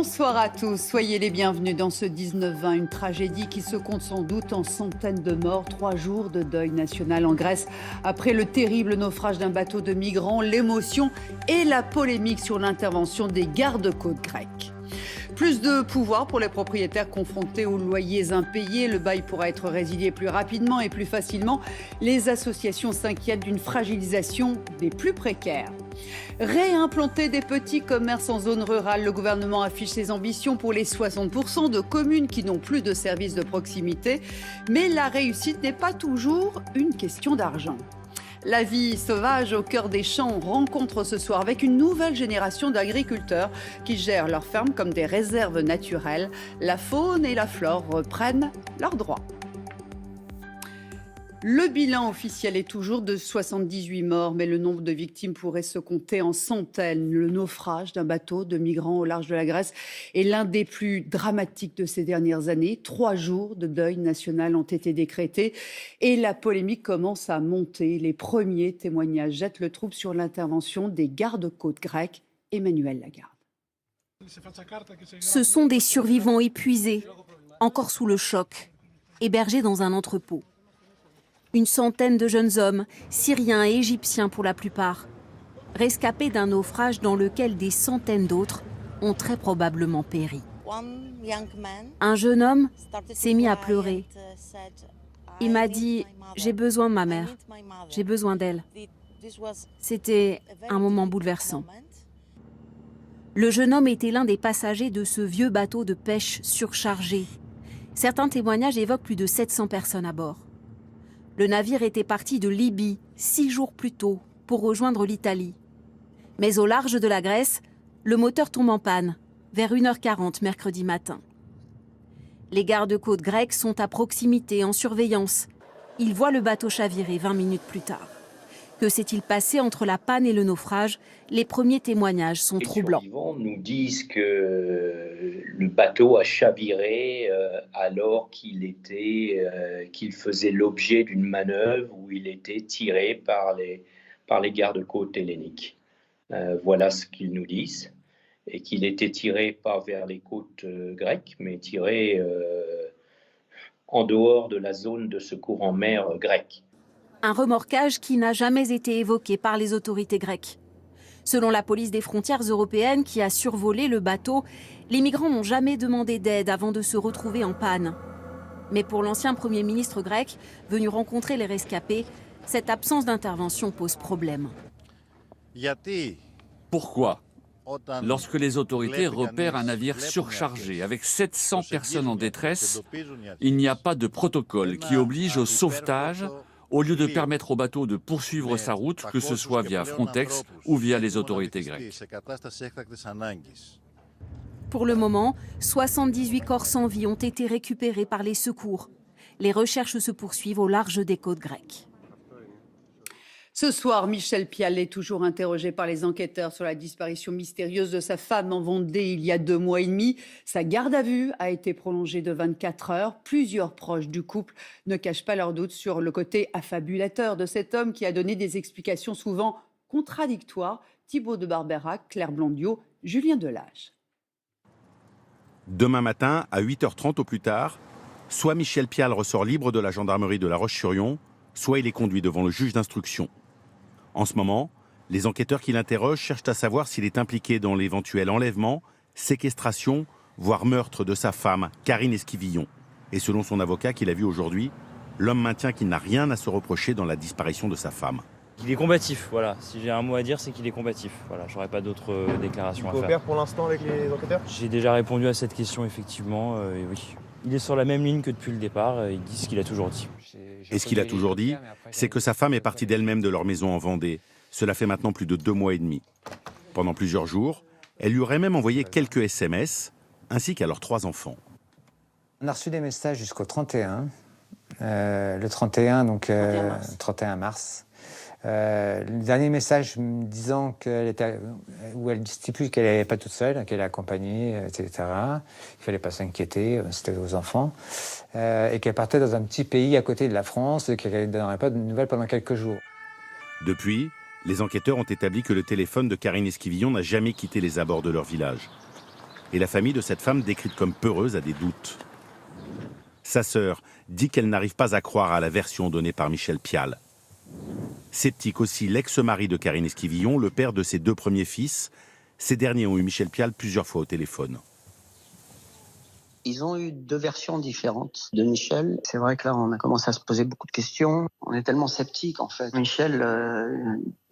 Bonsoir à tous, soyez les bienvenus dans ce 19-20, une tragédie qui se compte sans doute en centaines de morts, 3 jours de deuil national en Grèce après le terrible naufrage d'un bateau de migrants, l'émotion et la polémique sur l'intervention des gardes-côtes grecs. Plus de pouvoir pour les propriétaires confrontés aux loyers impayés. Le bail pourra être résilié plus rapidement et plus facilement. Les associations s'inquiètent d'une fragilisation des plus précaires. Réimplanter des petits commerces en zone rurale. Le gouvernement affiche ses ambitions pour les 60% de communes qui n'ont plus de services de proximité. Mais la réussite n'est pas toujours une question d'argent. La vie sauvage au cœur des champs rencontre ce soir avec une nouvelle génération d'agriculteurs qui gèrent leurs fermes comme des réserves naturelles. La faune et la flore reprennent leurs droits. Le bilan officiel est toujours de 78 morts, mais le nombre de victimes pourrait se compter en centaines. Le naufrage d'un bateau de migrants au large de la Grèce est l'un des plus dramatiques de ces dernières années. 3 jours de deuil national ont été décrétés et la polémique commence à monter. Les premiers témoignages jettent le trouble sur l'intervention des gardes-côtes grecs. Emmanuel Lagarde. Ce sont des survivants épuisés, encore sous le choc, hébergés dans un entrepôt. Une centaine de jeunes hommes, syriens et égyptiens pour la plupart, rescapés d'un naufrage dans lequel des centaines d'autres ont très probablement péri. Un jeune homme s'est mis à pleurer. Il m'a dit « J'ai besoin de ma mère, j'ai besoin d'elle ». C'était un moment bouleversant. Le jeune homme était l'un des passagers de ce vieux bateau de pêche surchargé. Certains témoignages évoquent plus de 700 personnes à bord. Le navire était parti de Libye 6 jours plus tôt pour rejoindre l'Italie. Mais au large de la Grèce, le moteur tombe en panne vers 1h40 mercredi matin. Les gardes-côtes grecs sont à proximité, en surveillance. Ils voient le bateau chavirer 20 minutes plus tard. Que s'est-il passé entre la panne et le naufrage? Les premiers témoignages sont troublants. Les survivants nous disent que le bateau a chaviré alors qu'il faisait l'objet d'une manœuvre où il était tiré par les gardes-côtes helléniques. Voilà ce qu'ils nous disent. Et qu'il était tiré pas vers les côtes grecques, mais tiré en dehors de la zone de secours en mer grecque. Un remorquage qui n'a jamais été évoqué par les autorités grecques. Selon la police des frontières européennes qui a survolé le bateau, les migrants n'ont jamais demandé d'aide avant de se retrouver en panne. Mais pour l'ancien Premier ministre grec, venu rencontrer les rescapés, cette absence d'intervention pose problème. Pourquoi ? Lorsque les autorités repèrent un navire surchargé avec 700 personnes en détresse, il n'y a pas de protocole qui oblige au sauvetage au lieu de permettre au bateau de poursuivre sa route, que ce soit via Frontex ou via les autorités grecques. Pour le moment, 78 corps sans vie ont été récupérés par les secours. Les recherches se poursuivent au large des côtes grecques. Ce soir, Michel Pial est toujours interrogé par les enquêteurs sur la disparition mystérieuse de sa femme en Vendée il y a 2 mois et demi. Sa garde à vue a été prolongée de 24 heures. Plusieurs proches du couple ne cachent pas leurs doutes sur le côté affabulateur de cet homme qui a donné des explications souvent contradictoires. Thibaut de Barberac, Claire Blondiot, Julien Delage. Demain matin, à 8h30 au plus tard, soit Michel Pial ressort libre de la gendarmerie de La Roche-sur-Yon, soit il est conduit devant le juge d'instruction. En ce moment, les enquêteurs qui l'interrogent cherchent à savoir s'il est impliqué dans l'éventuel enlèvement, séquestration, voire meurtre de sa femme, Karine Esquivillon. Et selon son avocat qu'il a vu aujourd'hui, l'homme maintient qu'il n'a rien à se reprocher dans la disparition de sa femme. Il est combatif, voilà. Si j'ai un mot à dire, c'est qu'il est combatif. Voilà, j'aurais pas d'autres déclarations à faire. Il coopère pour l'instant avec les enquêteurs ? J'ai déjà répondu à cette question, effectivement, et oui. Il est sur la même ligne que depuis le départ, il dit ce qu'il a toujours dit. Et ce qu'il a toujours dit, c'est que sa femme est partie d'elle-même de leur maison en Vendée. Cela fait maintenant plus de 2 mois et demi. Pendant plusieurs jours, elle lui aurait même envoyé quelques SMS, ainsi qu'à leurs 3 enfants. On a reçu des messages jusqu'au 31. Le 31, donc 31 mars. Le dernier message me disant qu'elle était, où elle stipule qu'elle n'est pas toute seule, qu'elle est accompagnée, etc. Il ne fallait pas s'inquiéter, c'était aux enfants. Et qu'elle partait dans un petit pays à côté de la France et qu'elle ne donnerait pas de nouvelles pendant quelques jours. Depuis, les enquêteurs ont établi que le téléphone de Karine Esquivillon n'a jamais quitté les abords de leur village. Et la famille de cette femme, décrite comme peureuse, a des doutes. Sa sœur dit qu'elle n'arrive pas à croire à la version donnée par Michel Pial. Sceptique aussi l'ex-mari de Karine Esquivillon, le père de ses 2 premiers fils. Ces derniers ont eu Michel Pial plusieurs fois au téléphone. Ils ont eu 2 versions différentes de Michel. C'est vrai que là, on a commencé à se poser beaucoup de questions. On est tellement sceptiques, en fait. Michel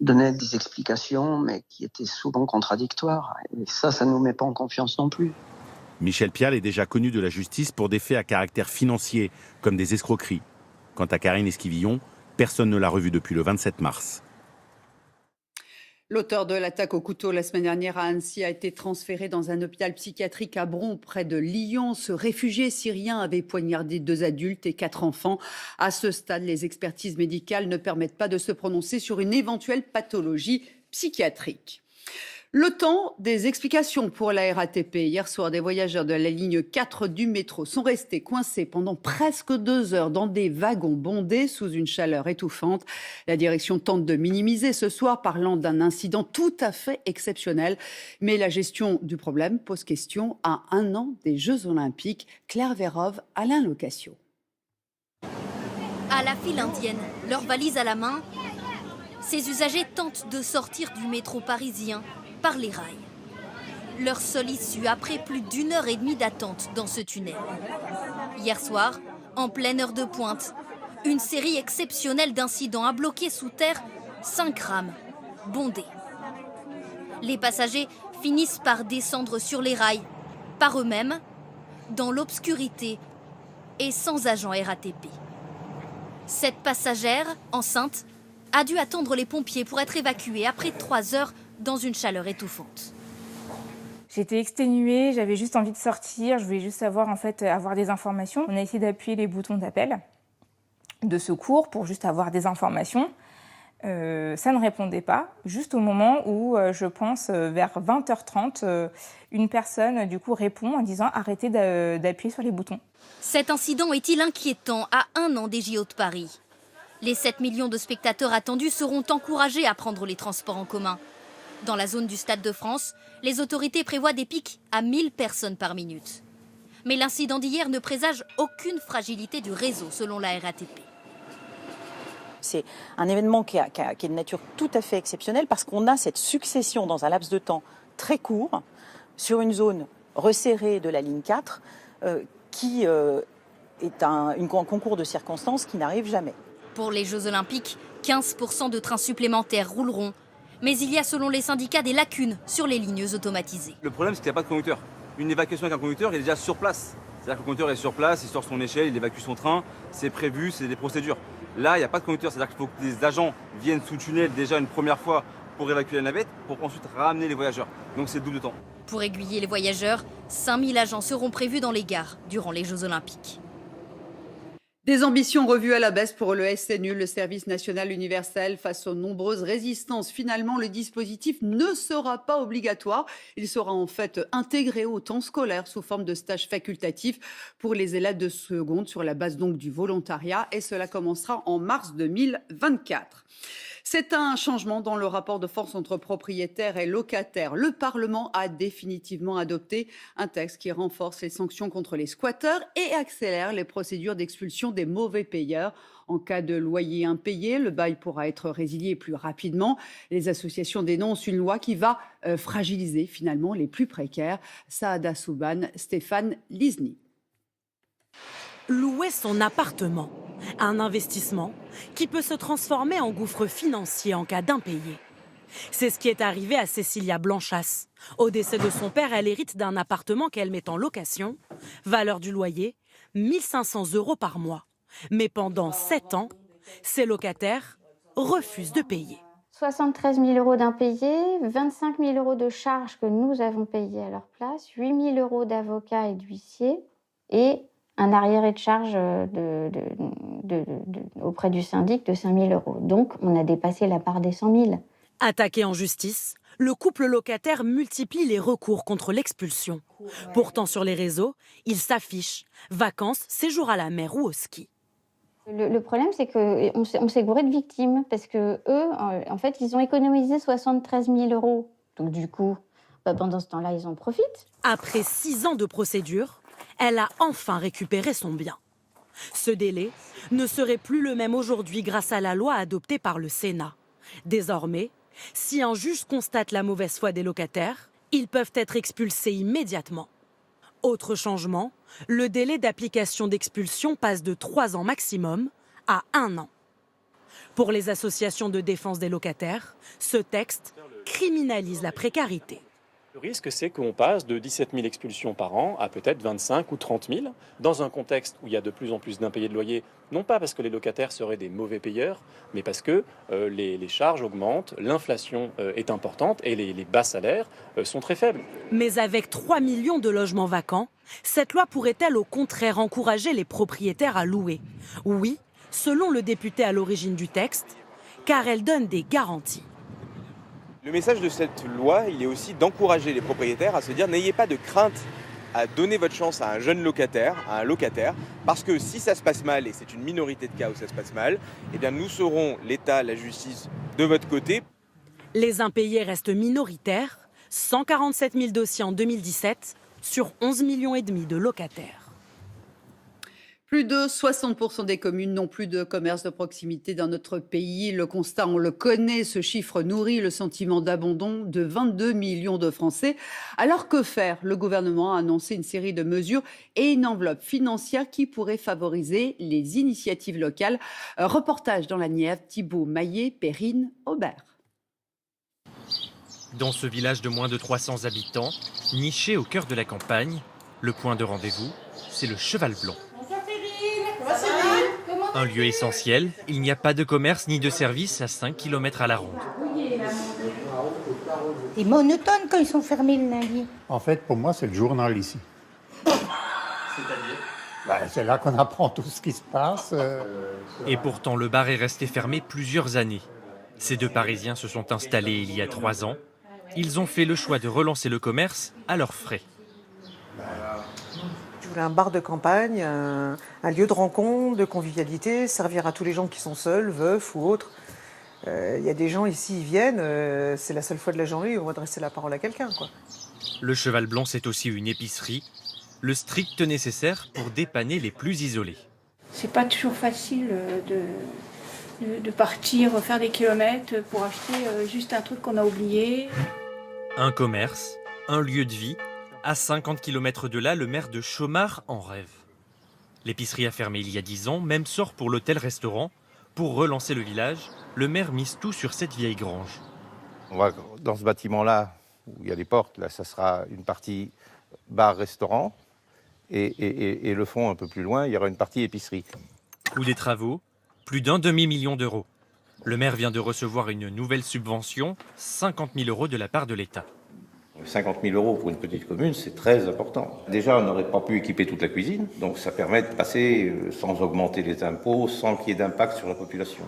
donnait des explications, mais qui étaient souvent contradictoires. Et ça ne nous met pas en confiance non plus. Michel Pial est déjà connu de la justice pour des faits à caractère financier, comme des escroqueries. Quant à Karine Esquivillon, personne ne l'a revue depuis le 27 mars. L'auteur de l'attaque au couteau la semaine dernière à Annecy a été transféré dans un hôpital psychiatrique à Bron, près de Lyon. Ce réfugié syrien avait poignardé 2 adultes et 4 enfants. À ce stade, les expertises médicales ne permettent pas de se prononcer sur une éventuelle pathologie psychiatrique. Le temps des explications pour la RATP. Hier soir, des voyageurs de la ligne 4 du métro sont restés coincés pendant presque 2 heures dans des wagons bondés sous une chaleur étouffante. La direction tente de minimiser ce soir, parlant d'un incident tout à fait exceptionnel. Mais la gestion du problème pose question à 1 an des Jeux Olympiques. Claire Vérove, Alain Locasio. À la file indienne, leurs valises à la main, ces usagers tentent de sortir du métro parisien par les rails. Leur seule issue après plus d'1 heure et demie d'attente dans ce tunnel. Hier soir, en pleine heure de pointe, une série exceptionnelle d'incidents a bloqué sous terre 5 rames bondées. Les passagers finissent par descendre sur les rails, par eux-mêmes, dans l'obscurité et sans agent RATP. Cette passagère, enceinte, a dû attendre les pompiers pour être évacuée après 3 heures dans une chaleur étouffante. J'étais exténuée, j'avais juste envie de sortir, je voulais juste avoir des informations. On a essayé d'appuyer les boutons d'appel, de secours pour juste avoir des informations. Ça ne répondait pas, juste au moment où, je pense, vers 20h30, une personne du coup répond en disant « arrêtez d'appuyer sur les boutons ». Cet incident est-il inquiétant à 1 an des JO de Paris ? Les 7 millions de spectateurs attendus seront encouragés à prendre les transports en commun. Dans la zone du Stade de France, les autorités prévoient des pics à 1000 personnes par minute. Mais l'incident d'hier ne présage aucune fragilité du réseau, selon la RATP. C'est un événement qui est de nature tout à fait exceptionnelle parce qu'on a cette succession dans un laps de temps très court sur une zone resserrée de la ligne 4 qui est un concours de circonstances qui n'arrive jamais. Pour les Jeux Olympiques, 15% de trains supplémentaires rouleront. Mais il y a, selon les syndicats, des lacunes sur les lignes automatisées. Le problème, c'est qu'il n'y a pas de conducteur. Une évacuation avec un conducteur, il est déjà sur place. C'est-à-dire que le conducteur est sur place, il sort son échelle, il évacue son train. C'est prévu, c'est des procédures. Là, il n'y a pas de conducteur. C'est-à-dire qu'il faut que des agents viennent sous tunnel déjà une première fois pour évacuer la navette, pour ensuite ramener les voyageurs. Donc c'est double temps. Pour aiguiller les voyageurs, 5000 agents seront prévus dans les gares durant les Jeux Olympiques. Des ambitions revues à la baisse pour le SNU, le service national universel. Face aux nombreuses résistances, finalement, le dispositif ne sera pas obligatoire. Il sera en fait intégré au temps scolaire sous forme de stage facultatif pour les élèves de seconde sur la base donc du volontariat. Et cela commencera en mars 2024. C'est un changement dans le rapport de force entre propriétaires et locataires. Le Parlement a définitivement adopté un texte qui renforce les sanctions contre les squatteurs et accélère les procédures d'expulsion des mauvais payeurs. En cas de loyer impayé, le bail pourra être résilié plus rapidement. Les associations dénoncent une loi qui va fragiliser finalement les plus précaires. Saada Souban, Stéphane Lisny. Louer son appartement, un investissement qui peut se transformer en gouffre financier en cas d'impayé. C'est ce qui est arrivé à Cécilia Blanchasse. Au décès de son père, elle hérite d'un appartement qu'elle met en location. Valeur du loyer, 1 500 € par mois. Mais pendant 7 ans, ses locataires refusent de payer. 73 000 € d'impayés, 25 000 € de charges que nous avons payées à leur place, 8 000 € d'avocats et d'huissiers et un arriéré de charge auprès du syndic de 5 000 €. Donc, on a dépassé la part des 100 000. Attaqué en justice, le couple locataire multiplie les recours contre l'expulsion. Pourtant, sur les réseaux, ils s'affichent vacances, séjour à la mer ou au ski. Le problème, c'est qu'on s'est gouré de victimes parce que eux, en fait, ils ont économisé 73 000 €. Donc, du coup, Pendant ce temps-là, ils en profitent. Après 6 ans de procédure, elle a enfin récupéré son bien. Ce délai ne serait plus le même aujourd'hui grâce à la loi adoptée par le Sénat. Désormais, si un juge constate la mauvaise foi des locataires, ils peuvent être expulsés immédiatement. Autre changement, le délai d'application d'expulsion passe de 3 ans maximum à 1 an. Pour les associations de défense des locataires, ce texte criminalise la précarité. Le risque, c'est qu'on passe de 17 000 expulsions par an à peut-être 25 ou 30 000, dans un contexte où il y a de plus en plus d'impayés de loyer, non pas parce que les locataires seraient des mauvais payeurs, mais parce que les charges augmentent, l'inflation est importante et les bas salaires sont très faibles. Mais avec 3 millions de logements vacants, cette loi pourrait-elle au contraire encourager les propriétaires à louer? Oui, selon le député à l'origine du texte, car elle donne des garanties. Le message de cette loi, il est aussi d'encourager les propriétaires à se dire n'ayez pas de crainte à donner votre chance à un jeune locataire, à un locataire, parce que si ça se passe mal, et c'est une minorité de cas où ça se passe mal, eh bien nous serons, l'État, la justice, de votre côté. Les impayés restent minoritaires, 147 000 dossiers en 2017 sur 11,5 millions de locataires. Plus de 60% des communes n'ont plus de commerce de proximité dans notre pays. Le constat, on le connaît, ce chiffre nourrit le sentiment d'abandon de 22 millions de Français. Alors que faire? Le gouvernement a annoncé une série de mesures et une enveloppe financière qui pourrait favoriser les initiatives locales. Reportage dans la Nièvre, Thibaut Maillet, Perrine Aubert. Dans ce village de moins de 300 habitants, niché au cœur de la campagne, le point de rendez-vous, c'est le Cheval Blanc. Un lieu essentiel, il n'y a pas de commerce ni de service à 5 km à la ronde. C'est monotone quand ils sont fermés le lundi. En fait, pour moi, c'est le journal ici. C'est-à-dire c'est là qu'on apprend tout ce qui se passe. Et pourtant, le bar est resté fermé plusieurs années. Ces deux Parisiens se sont installés il y a 3 ans. Ils ont fait le choix de relancer le commerce à leurs frais. Je voulais un bar de campagne, un lieu de rencontre, de convivialité, servir à tous les gens qui sont seuls, veufs ou autres. Il y a des gens ici, ils viennent, c'est la seule fois de la journée où on va adresser la parole à quelqu'un, quoi. Le Cheval Blanc, c'est aussi une épicerie, le strict nécessaire pour dépanner les plus isolés. C'est pas toujours facile de partir faire des kilomètres pour acheter juste un truc qu'on a oublié. Un commerce, un lieu de vie. À 50 km de là, le maire de Chaumard en rêve. L'épicerie a fermé il y a 10 ans, même sort pour l'hôtel-restaurant. Pour relancer le village, le maire mise tout sur cette vieille grange. On va dans ce bâtiment-là, où il y a les portes, là, ça sera une partie bar-restaurant. Et le fond, un peu plus loin, il y aura une partie épicerie. Coût des travaux, plus d'1 demi-million d'euros. Le maire vient de recevoir une nouvelle subvention, 50 000 € de la part de l'État. 50 000 € pour une petite commune, c'est très important. Déjà, on n'aurait pas pu équiper toute la cuisine, donc ça permet de passer sans augmenter les impôts, sans qu'il y ait d'impact sur la population.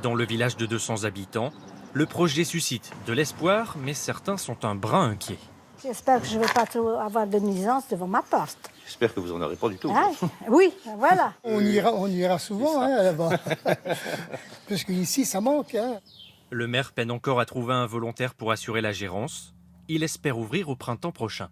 Dans le village de 200 habitants, le projet suscite de l'espoir, mais certains sont un brin inquiets. J'espère que je ne vais pas trop avoir de nuisance devant ma porte. J'espère que vous n'en aurez pas du tout. Ah, oui, voilà. On ira souvent là-bas, parce qu'ici, ça manque. Le maire peine encore à trouver un volontaire pour assurer la gérance. Il espère ouvrir au printemps prochain.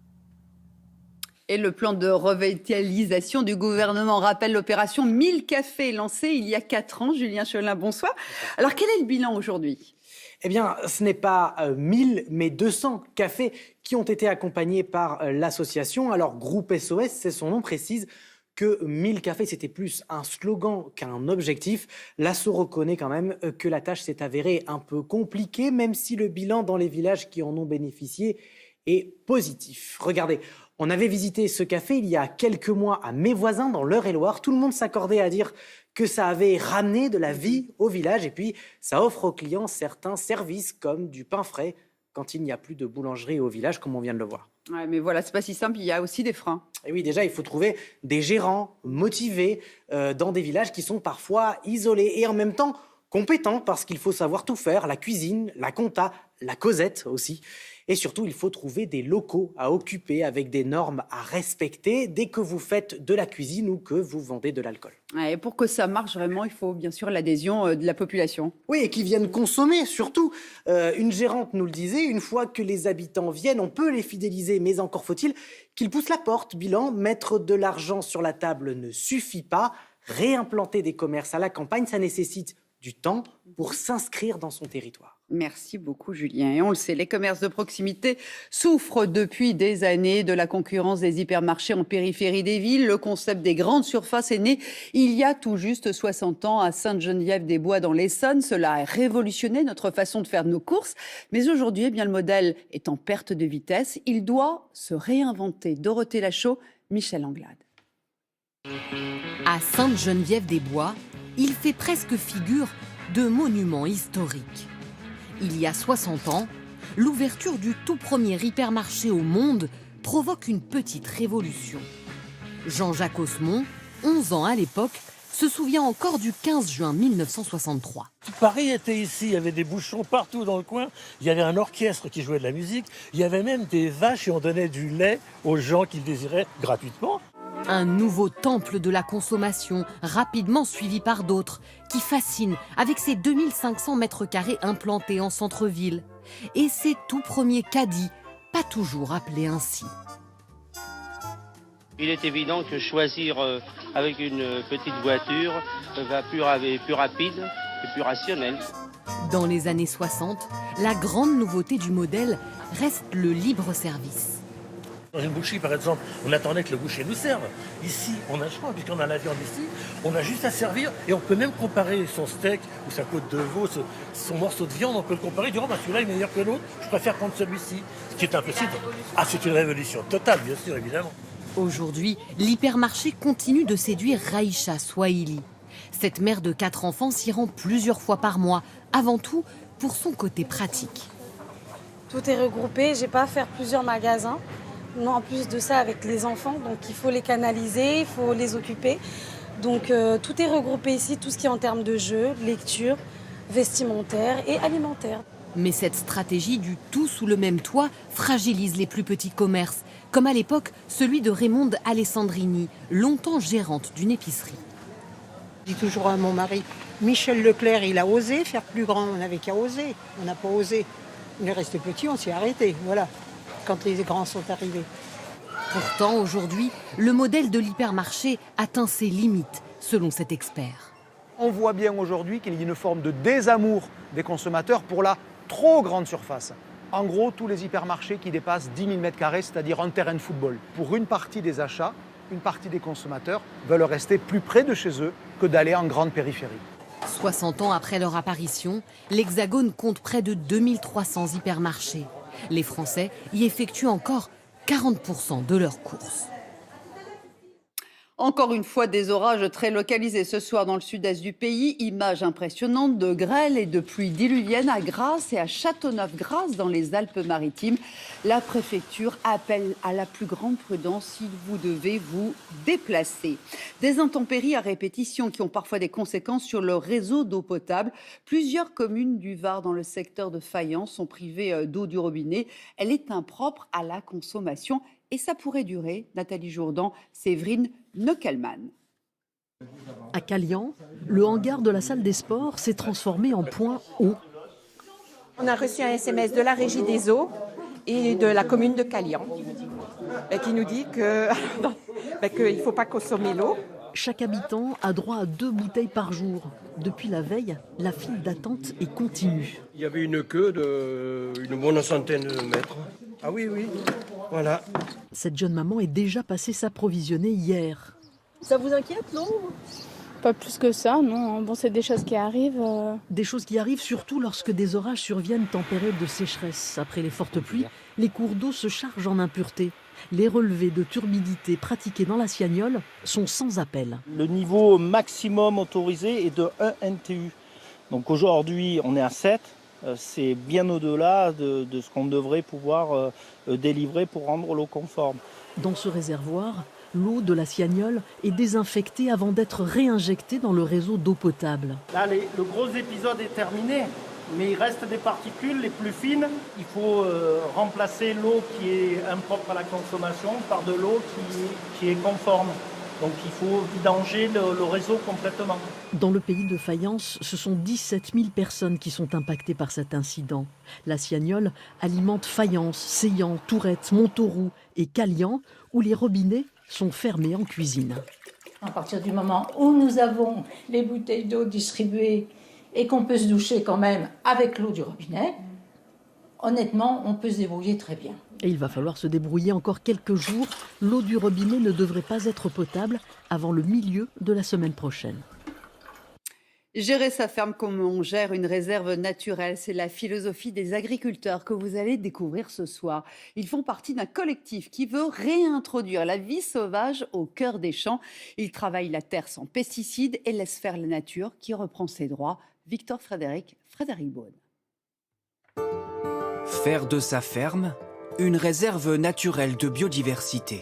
Et le plan de revitalisation du gouvernement rappelle l'opération 1000 cafés lancée il y a 4 ans. Julien Cholin, bonsoir. Alors, quel est le bilan aujourd'hui ? Eh bien, ce n'est pas 1000, mais 200 cafés qui ont été accompagnés par l'association. Alors, Groupe SOS, c'est son nom, précise que 1000 cafés, c'était plus un slogan qu'un objectif. L'asso reconnaît quand même que la tâche s'est avérée un peu compliquée, même si le bilan dans les villages qui en ont bénéficié est positif. Regardez, on avait visité ce café il y a quelques mois à Mévoisin, dans l'Eure-et-Loire. Tout le monde s'accordait à dire que ça avait ramené de la vie au village. Et puis, ça offre aux clients certains services comme du pain frais quand il n'y a plus de boulangerie au village, comme on vient de le voir. Ouais, mais voilà, c'est pas si simple, il y a aussi des freins. Et oui, déjà, il faut trouver des gérants motivés dans des villages qui sont parfois isolés et en même temps Compétent parce qu'il faut savoir tout faire, la cuisine, la compta, la causette aussi. Et surtout, il faut trouver des locaux à occuper avec des normes à respecter dès que vous faites de la cuisine ou que vous vendez de l'alcool. Et pour que ça marche vraiment, il faut bien sûr l'adhésion de la population. Oui, et qui viennent consommer surtout. Une gérante nous le disait, une fois que les habitants viennent, on peut les fidéliser, mais encore faut-il qu'ils poussent la porte. Bilan, mettre de l'argent sur la table ne suffit pas. Réimplanter des commerces à la campagne, ça nécessite du temps pour s'inscrire dans son territoire. Merci beaucoup Julien. Et on le sait, les commerces de proximité souffrent depuis des années de la concurrence des hypermarchés en périphérie des villes. Le concept des grandes surfaces est né il y a tout juste 60 ans à Sainte-Geneviève-des-Bois dans l'Essonne. Cela a révolutionné notre façon de faire nos courses. Mais aujourd'hui, eh bien, le modèle est en perte de vitesse. Il doit se réinventer. Dorothée Lachaud, Michel Anglade. À Sainte-Geneviève-des-Bois, il fait presque figure de monument historique. Il y a 60 ans, l'ouverture du tout premier hypermarché au monde provoque une petite révolution. Jean-Jacques Osmond, 11 ans à l'époque, se souvient encore du 15 juin 1963. Paris était ici, il y avait des bouchons partout dans le coin, il y avait un orchestre qui jouait de la musique, il y avait même des vaches et on donnait du lait aux gens qui le désiraient gratuitement. Un nouveau temple de la consommation, rapidement suivi par d'autres, qui fascine avec ses 2500 mètres carrés implantés en centre-ville. Et ses tout premiers caddies, pas toujours appelés ainsi. Il est évident que choisir avec une petite voiture va plus rapide et plus rationnel. Dans les années 60, la grande nouveauté du modèle reste le libre service. Dans une boucherie, par exemple, on attendait que le boucher nous serve. Ici, on a le choix, puisqu'on a la viande ici, on a juste à servir et on peut même comparer son steak ou sa côte de veau, son morceau de viande, on peut le comparer, dire celui-là est meilleur que l'autre, je préfère prendre celui-ci. Ce qui est impossible. Ah, c'est une révolution totale, bien sûr, évidemment. Aujourd'hui, l'hypermarché continue de séduire Raïcha Swahili. Cette mère de 4 enfants s'y rend plusieurs fois par mois, avant tout pour son côté pratique. Tout est regroupé, j'ai pas à faire plusieurs magasins. Non, en plus de ça, avec les enfants, donc il faut les canaliser, il faut les occuper. Donc tout est regroupé ici, tout ce qui est en termes de jeux, lecture, vestimentaire et alimentaire. Mais cette stratégie du tout sous le même toit fragilise les plus petits commerces, comme à l'époque celui de Raymonde Alessandrini, longtemps gérante d'une épicerie. Je dis toujours à mon mari, Michel Leclerc, il a osé faire plus grand, on n'avait qu'à oser, on n'a pas osé. On est resté petit, on s'y est arrêté, voilà. Quand les grands sont arrivés. Pourtant, aujourd'hui, le modèle de l'hypermarché atteint ses limites, selon cet expert. On voit bien aujourd'hui qu'il y a une forme de désamour des consommateurs pour la trop grande surface. En gros, tous les hypermarchés qui dépassent 10 000 m², c'est-à-dire un terrain de football. Pour une partie des achats, une partie des consommateurs veulent rester plus près de chez eux que d'aller en grande périphérie. 60 ans après leur apparition, l'Hexagone compte près de 2300 hypermarchés. Les Français y effectuent encore 40% de leurs courses. Encore une fois, des orages très localisés ce soir dans le sud-est du pays. Images impressionnantes de grêle et de pluie diluvienne à Grasse et à Châteauneuf-Grasse dans les Alpes-Maritimes. La préfecture appelle à la plus grande prudence si vous devez vous déplacer. Des intempéries à répétition qui ont parfois des conséquences sur le réseau d'eau potable. Plusieurs communes du Var dans le secteur de Fayence sont privées d'eau du robinet. Elle est impropre à la consommation. Et ça pourrait durer, Nathalie Jourdan, Séverine Neckelmann. À Calian, le hangar de la salle des sports s'est transformé en point eau. On a reçu un SMS de la Régie des eaux et de la commune de Calian qui nous dit qu'il ne faut pas consommer l'eau. Chaque habitant a droit à 2 bouteilles par jour. Depuis la veille, la file d'attente est continue. Il y avait une queue d'une bonne centaine de mètres. Ah oui, voilà. Cette jeune maman est déjà passée s'approvisionner hier. Ça vous inquiète, non? Pas plus que ça, non. Bon, c'est des choses qui arrivent. Des choses qui arrivent surtout lorsque des orages surviennent en période de sécheresse. Après les fortes pluies, les cours d'eau se chargent en impuretés. Les relevés de turbidité pratiqués dans la Siagnole sont sans appel. Le niveau maximum autorisé est de 1 NTU. Donc aujourd'hui, on est à 7. C'est bien au-delà de ce qu'on devrait pouvoir délivrer pour rendre l'eau conforme. Dans ce réservoir, L'eau de la Siagnole est désinfectée avant d'être réinjectée dans le réseau d'eau potable. Là, le gros épisode est terminé, mais il reste des particules les plus fines. Il faut remplacer l'eau qui est impropre à la consommation par de l'eau qui est conforme. Donc il faut vidanger le réseau complètement. Dans le pays de Fayence, ce sont 17 000 personnes qui sont impactées par cet incident. La Siagnole alimente Fayence, Seillan, Tourette, Montauroux et Calian, où les robinets sont fermés en cuisine. À partir du moment où nous avons les bouteilles d'eau distribuées et qu'on peut se doucher quand même avec l'eau du robinet, honnêtement, on peut se débrouiller très bien. Et il va falloir se débrouiller encore quelques jours. L'eau du robinet ne devrait pas être potable avant le milieu de la semaine prochaine. Gérer sa ferme comme on gère une réserve naturelle, c'est la philosophie des agriculteurs que vous allez découvrir ce soir. Ils font partie d'un collectif qui veut réintroduire la vie sauvage au cœur des champs. Ils travaillent la terre sans pesticides et laissent faire la nature qui reprend ses droits. Victor Frédéric Beaune. Faire de sa ferme une réserve naturelle de biodiversité.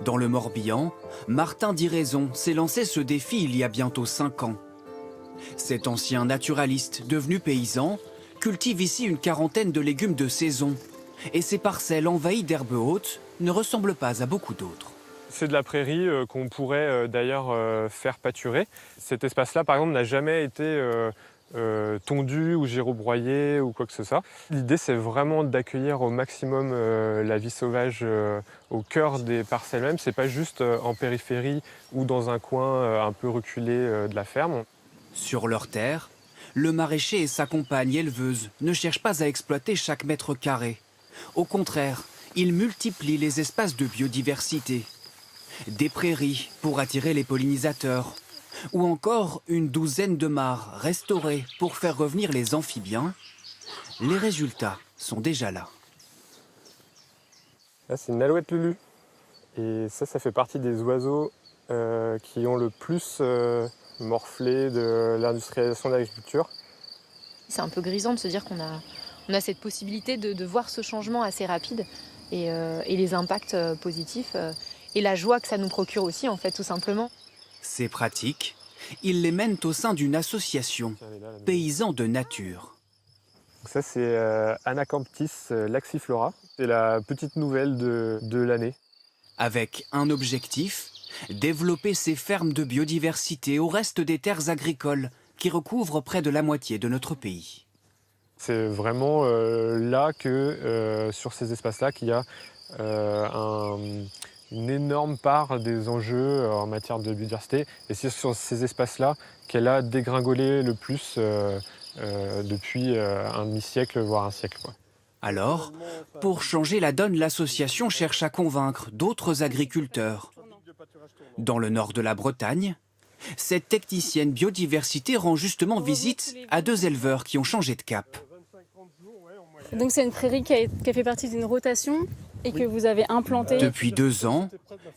Dans le Morbihan, Martin Diraison s'est lancé ce défi il y a bientôt 5 ans. Cet ancien naturaliste, devenu paysan, cultive ici une quarantaine de légumes de saison. Et ses parcelles envahies d'herbes hautes ne ressemblent pas à beaucoup d'autres. C'est de la prairie qu'on pourrait d'ailleurs faire pâturer. Cet espace-là, par exemple, n'a jamais été tondu ou gyrobroyé ou quoi que ce soit. L'idée, c'est vraiment d'accueillir au maximum la vie sauvage au cœur des parcelles même. C'est pas juste en périphérie ou dans un coin un peu reculé de la ferme. Sur leur terre, le maraîcher et sa compagne éleveuse ne cherchent pas à exploiter chaque mètre carré. Au contraire, ils multiplient les espaces de biodiversité. Des prairies pour attirer les pollinisateurs, ou encore une douzaine de mares restaurées pour faire revenir les amphibiens. Les résultats sont déjà là. Là, c'est une alouette Lulu. Et ça fait partie des oiseaux qui ont le plus morflé de l'industrialisation de l'agriculture. C'est un peu grisant de se dire qu'on a cette possibilité de voir ce changement assez rapide et les impacts positifs et la joie que ça nous procure aussi, en fait, tout simplement. Ces pratiques, ils les mènent au sein d'une association, Paysans de Nature. Ça, c'est Anacamptis laxiflora. C'est la petite nouvelle de l'année. Avec un objectif, développer ces fermes de biodiversité au reste des terres agricoles qui recouvrent près de la moitié de notre pays. C'est vraiment là que, sur ces espaces-là, qu'il y a une énorme part des enjeux en matière de biodiversité. Et c'est sur ces espaces-là qu'elle a dégringolé le plus depuis un demi-siècle, voire un siècle, quoi. Alors, pour changer la donne, l'association cherche à convaincre d'autres agriculteurs. Dans le nord de la Bretagne, cette technicienne biodiversité rend justement visite à 2 éleveurs qui ont changé de cap. Donc c'est une prairie qui a fait partie d'une rotation et que vous avez implantée. Depuis 2 ans,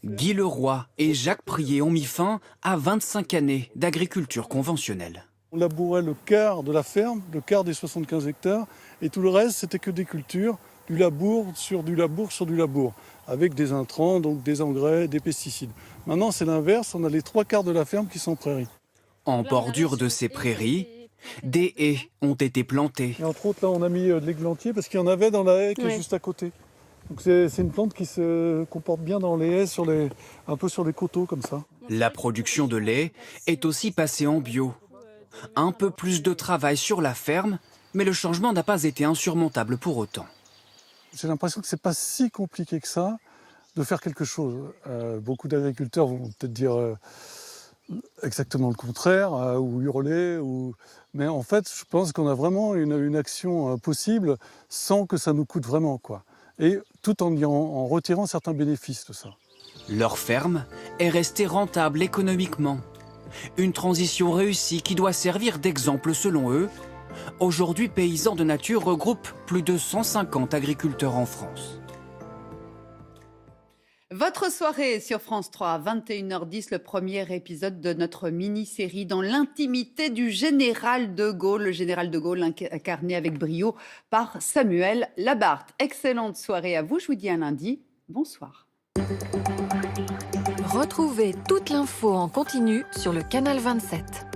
Guy Leroy et Jacques Prier ont mis fin à 25 années d'agriculture conventionnelle. On labourait le quart de la ferme, le quart des 75 hectares, et tout le reste, c'était que des cultures, du labour sur du labour sur du labour, avec des intrants, donc des engrais, des pesticides. Maintenant, c'est l'inverse, on a les 3/4 de la ferme qui sont prairies. En bordure de ces prairies, des haies ont été plantées. Et entre autres, là, on a mis de l'églantier parce qu'il y en avait dans la haie qui est juste à côté. Donc c'est une plante qui se comporte bien dans les haies, un peu sur les coteaux comme ça. La production de lait est aussi passée en bio. Un peu plus de travail sur la ferme, mais le changement n'a pas été insurmontable pour autant. J'ai l'impression que ce n'est pas si compliqué que ça de faire quelque chose. Beaucoup d'agriculteurs vont peut-être dire exactement le contraire, ou hurler, mais en fait, je pense qu'on a vraiment une action possible sans que ça nous coûte vraiment, quoi. Et tout en retirant certains bénéfices de ça. Leur ferme est restée rentable économiquement. Une transition réussie qui doit servir d'exemple selon eux. Aujourd'hui, Paysans de Nature regroupe plus de 150 agriculteurs en France. Votre soirée sur France 3 à 21h10, le premier épisode de notre mini-série dans l'intimité du général de Gaulle. Le général de Gaulle incarné avec brio par Samuel Labarthe. Excellente soirée à vous, je vous dis à lundi. Bonsoir. Retrouvez toute l'info en continu sur le canal 27.